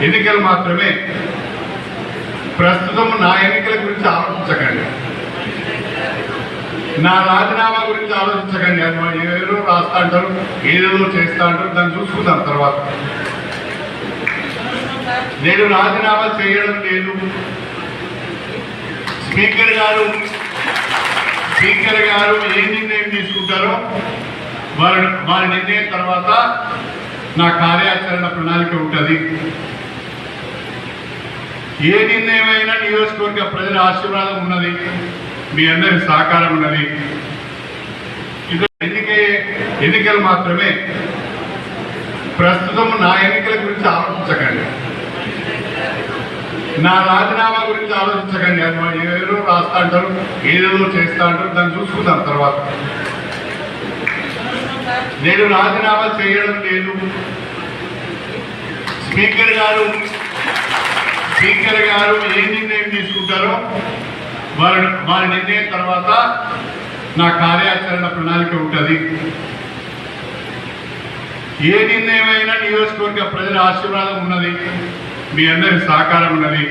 ఎన్నికలు మాత్రమే. ప్రస్తుతం నా ఎన్నికల గురించి ఆలోచించకండి, నా రాజీనామా గురించి ఆలోచించకండి. ఏదో రాస్తా అంటారు, ఏదేదో చేస్తా అంటారు, దాన్ని చూసుకుందాం తర్వాత. నేను రాజీనామా చేయడం లేదు. స్పీకర్ గారు ఏ నిర్ణయం తీసుకుంటారో వారి నిర్ణయం తర్వాత నా కార్యాచరణ ప్రణాళిక ఉంటుంది. ఏ నిర్ణయమైనా నియోజకవర్గ ప్రజల ఆశీర్వాదం ఉన్నది, మీ అందరి సహకారం ఉన్నది. ఇది ఎన్నికలు మాత్రమే. ప్రస్తుతం నా ఎన్నికల గురించి ఆలోచించకండి, నా రాజీనామా గురించి ఆలోచించకండి. ఏదో రాస్తా అంటారు, ఏదేదో చేస్తా అంటారు, దాన్ని చూసుకుందాం తర్వాత. నేను రాజీనామా చేయడం లేదు. స్పీకర్ గారు ఏ నిర్ణయం తీసుకుంటారో వారి నిర్ణయం తర్వాత నా కార్యాచరణ ప్రణాళిక ఉంటుంది. ఏ నిర్ణయమైనా నియోజకవర్గ ప్రజల ఆశీర్వాదం ఉన్నది, మీ అందరి సహకారం ఉన్నది.